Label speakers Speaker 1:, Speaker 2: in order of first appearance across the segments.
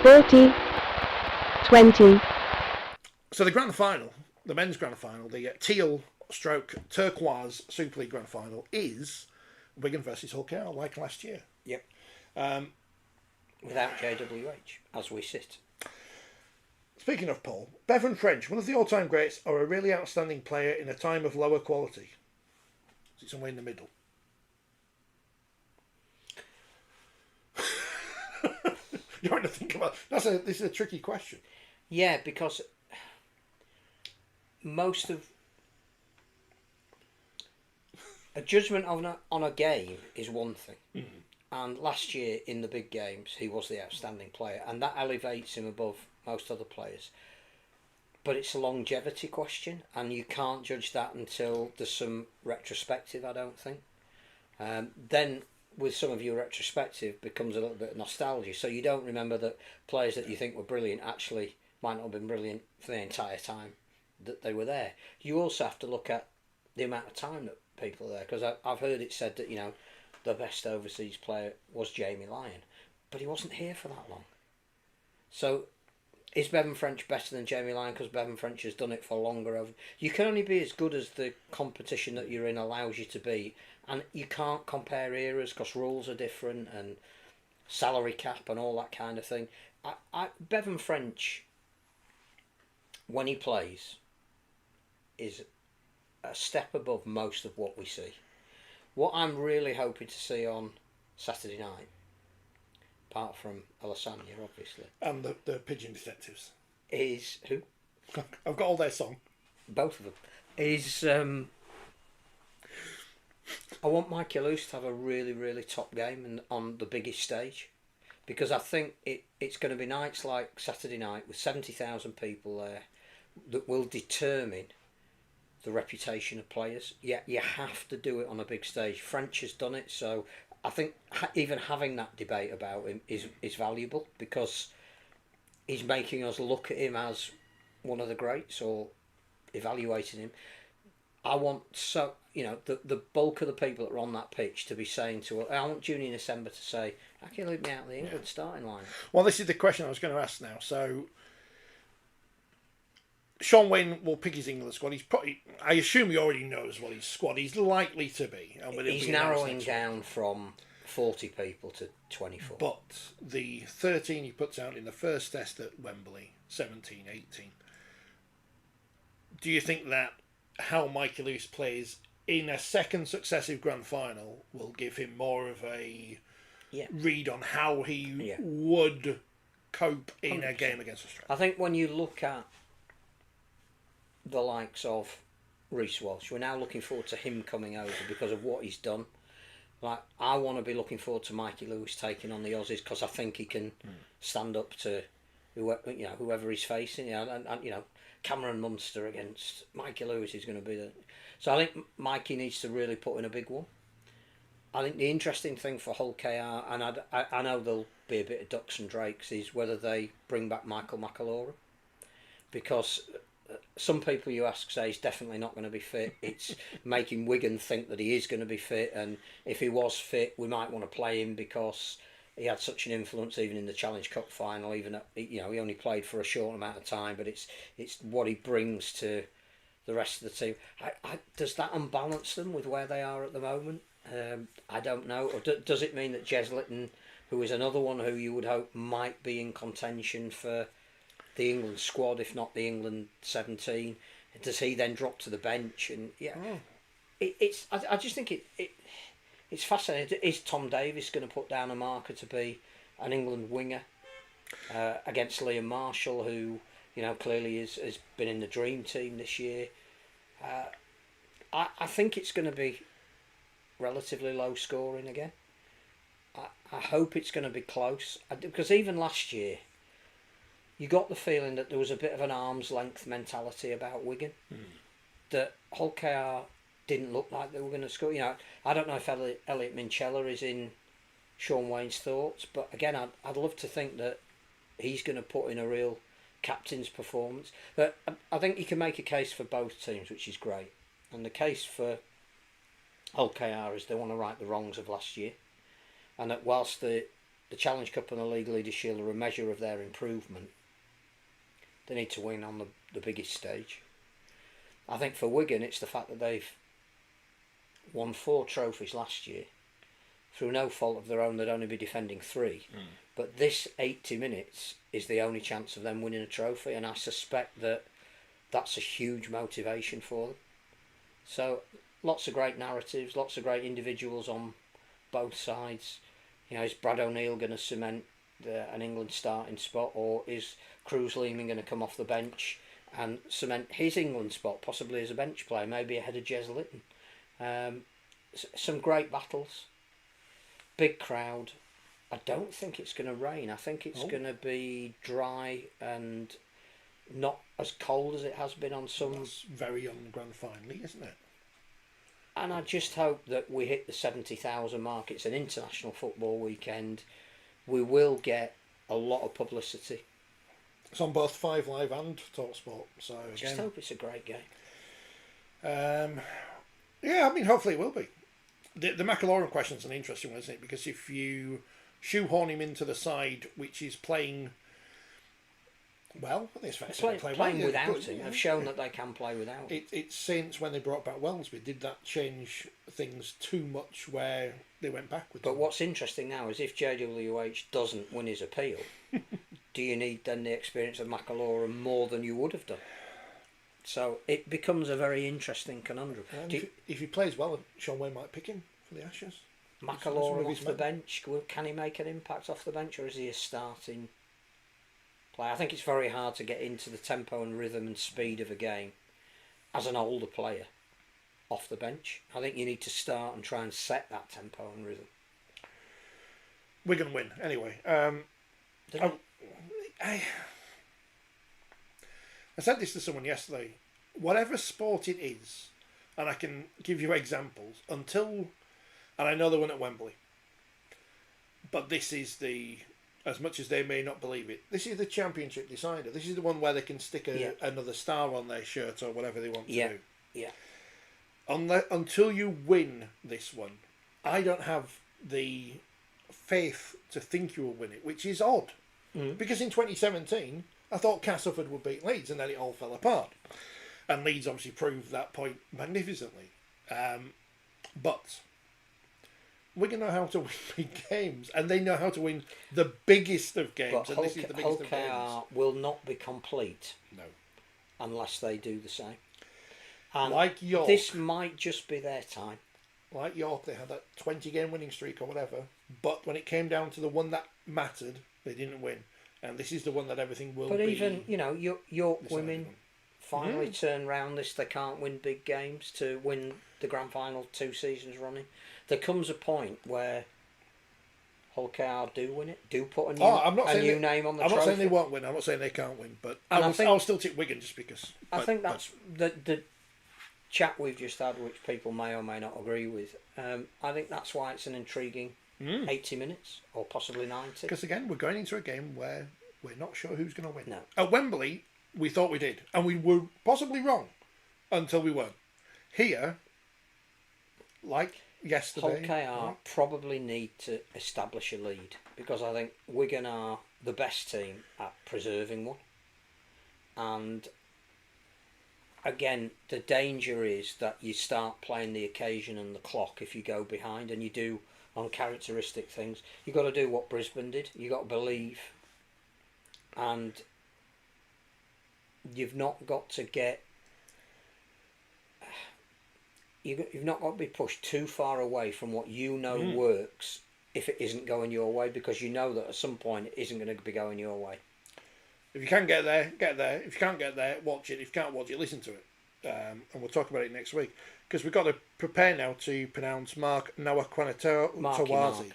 Speaker 1: 40-20.
Speaker 2: So the grand final, the men's grand final, the teal stroke turquoise Super League grand final is Wigan versus Hull KR like last year.
Speaker 3: Yep. Without JWH, as we sit.
Speaker 2: Speaking of Paul, Bevan French, one of the all-time greats, or a really outstanding player in a time of lower quality? Is it somewhere in the middle? You want to think about this is a tricky question.
Speaker 3: Yeah, because most of a judgment on a game is one thing.
Speaker 2: Mm-hmm.
Speaker 3: And last year in the big games he was the outstanding player, and that elevates him above most other players. But it's a longevity question, and you can't judge that until there's some retrospective, I don't think. Then with some of your retrospective becomes a little bit of nostalgia, so you don't remember that players that you think were brilliant actually might not have been brilliant for the entire time that they were there. You also have to look at the amount of time that people are there, because I've heard it said that, you know, the best overseas player was Jamie Lyon, but he wasn't here for that long. So is Bevan French better than Jamie Lyon because Bevan French has done it for longer? You can only be as good as the competition that you're in allows you to be, and you can't compare eras because rules are different and salary cap and all that kind of thing. Bevan French, when he plays, is a step above most of what we see. What I'm really hoping to see on Saturday night, apart from Alessandra obviously,
Speaker 2: And the Pigeon Detectives.
Speaker 3: is who?
Speaker 2: I've got all their song.
Speaker 3: Both of them. Is I want Mikey Lewis to have a really, really top game on the biggest stage, because I think it's going to be nights like Saturday night with 70,000 people there that will determine the reputation of players. Yeah, you have to do it on a big stage. French has done it, so I think even having that debate about him is valuable, because he's making us look at him as one of the greats, or evaluating him. I want the bulk of the people that are on that pitch to be saying to, I want Junior December to say, how can you leave me out of the England starting line?
Speaker 2: Well, this is the question I was going to ask now. So Sean Wayne will pick his England squad. He's probably, I assume he already knows what his squad is likely to be.
Speaker 3: He's narrowing down from 40 people to 24.
Speaker 2: But the 13 he puts out in the first test at Wembley, 17, 18. Do you think that how Mikey Lewis plays in a second successive grand final will give him more of a read on how he would cope in 100%. A game against Australia?
Speaker 3: I think when you look at the likes of Reece Walsh, we're now looking forward to him coming over because of what he's done. Like, I want to be looking forward to Mikey Lewis taking on the Aussies, because I think he can stand up to whoever he's facing. And Cameron Munster against Mikey Lewis is going to be the. So I think Mikey needs to really put in a big one. I think the interesting thing for Hull KR, and I know there'll be a bit of ducks and drakes, is whether they bring back Michael McAlorum, because some people you ask say he's definitely not going to be fit. It's making Wigan think that he is going to be fit, and if he was fit, we might want to play him because he had such an influence even in the Challenge Cup final. Even though, he only played for a short amount of time, but it's what he brings to the rest of the team. Does that unbalance them with where they are at the moment? I don't know. Or does it mean that Jez Litton, who is another one who you would hope might be in contention for the England squad, if not the England 17, does he then drop to the bench? And I just think it's fascinating. Is Tom Davies going to put down a marker to be an England winger against Liam Marshall, who clearly has been in the dream team this year? I think it's going to be relatively low scoring again. I hope it's going to be close, because even last year you got the feeling that there was a bit of an arm's length mentality about Wigan. That Hull KR didn't look like they were going to score. I don't know if Elliot Minchella is in Sean Wayne's thoughts, but again, I'd love to think that he's going to put in a real captain's performance. But I think you can make a case for both teams, which is great. And the case for Hull KR is they want to right the wrongs of last year, and that whilst the the Challenge Cup and the League Leaders Shield are a measure of their improvement. They need to win on the biggest stage. I think for Wigan, it's the fact that they've won 4 trophies last year. Through no fault of their own, they'd only be defending 3. But this 80 minutes is the only chance of them winning a trophy, and I suspect that that's a huge motivation for them. So, lots of great narratives, lots of great individuals on both sides. You know, is Brad O'Neill going to cement an England starting spot, or is Cruz Leeming going to come off the bench and cement his England spot, possibly as a bench player, maybe ahead of Jez Litton? Some great battles, big crowd. I don't think it's going to rain. I think it's going to be dry and not as cold as it has been on some.
Speaker 2: That's very young grand finally, isn't it?
Speaker 3: And I just hope that we hit the 70,000 mark. It's an international football weekend. We will get a lot of publicity.
Speaker 2: It's on both 5 Live and TalkSport. So again,
Speaker 3: just hope it's a great game.
Speaker 2: Yeah, I mean, hopefully it will be. The McIlaurin question's an interesting one, isn't it? Because if you shoehorn him into the side which is playing well, I think it's fair to say
Speaker 3: playing
Speaker 2: well,
Speaker 3: without
Speaker 2: but,
Speaker 3: him. They've shown that they can play without him.
Speaker 2: It's since when they brought back Wellesby, did that change things too much where they went backwards?
Speaker 3: But what's interesting now is if JWH doesn't win his appeal, do you need then the experience of McIlaurin more than you would have done? So it becomes a very interesting conundrum.
Speaker 2: If he plays well, Sean Wayne might pick him for the Ashes.
Speaker 3: McIlaurin off the bench, can he make an impact off the bench, or is he a starting player? I think it's very hard to get into the tempo and rhythm and speed of a game as an older player off the bench. I think you need to start and try and set that tempo and rhythm.
Speaker 2: We're going to win anyway. I said this to someone yesterday. Whatever sport it is, and I can give you examples, and I know they won at Wembley, but this is as much as they may not believe it, this is the championship decider. This is the one where they can stick another star on their shirt or whatever they want to do.
Speaker 3: Yeah.
Speaker 2: Until you win this one, I don't have the faith to think you will win it, which is odd. Because in 2017, I thought Castleford would beat Leeds, and then it all fell apart. And Leeds obviously proved that point magnificently. But Wigan know how to win big games, and they know how to win the biggest of games.
Speaker 3: But
Speaker 2: and this is the biggest of games.
Speaker 3: will not be complete unless they do the same. And
Speaker 2: like York,
Speaker 3: this might just be their time.
Speaker 2: Like York, they had that 20-game winning streak or whatever, but when it came down to the one that mattered, they didn't win. And this is the one that everything will be.
Speaker 3: But even, York women finally turn round this. They can't win big games to win the grand final 2 seasons running. There comes a point where Hull KR do win it, do put a new name on the trophy.
Speaker 2: I'm not saying they won't win. I'm not saying they can't win, but I'll still tip Wigan just because.
Speaker 3: I think that's the chat we've just had, which people may or may not agree with. I think that's why it's an intriguing 80 minutes or possibly 90.
Speaker 2: Because again, we're going into a game where we're not sure who's going to win.
Speaker 3: No.
Speaker 2: At Wembley, we thought we did, and we were possibly wrong until we weren't. Here, like yesterday,
Speaker 3: Hull KR probably need to establish a lead, because I think Wigan are the best team at preserving one. And again, the danger is that you start playing the occasion and the clock if you go behind, and you do uncharacteristic things. You've got to do what Brisbane did. You've got to believe, and you've not got to get. You've not got to be pushed too far away from what you know works if it isn't going your way, because you know that at some point it isn't going to be going your way.
Speaker 2: If you can get there, get there. If you can't get there, watch it. If you can't watch it, listen to it. And we'll talk about it next week, because we've got to prepare now to pronounce Mark Nawaqanatawazi.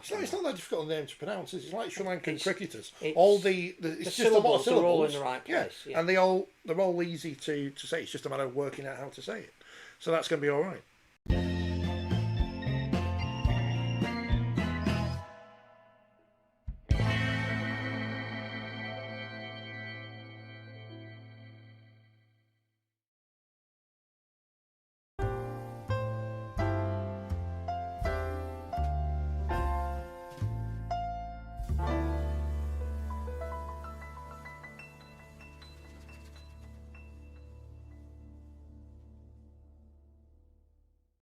Speaker 2: It's not that difficult a name to pronounce. It's like Sri Lankan cricketers. It's just a lot of syllables.
Speaker 3: They're all in the right place.
Speaker 2: And they're all easy to say. It's just a matter of working out how to say it. So that's going to be all right.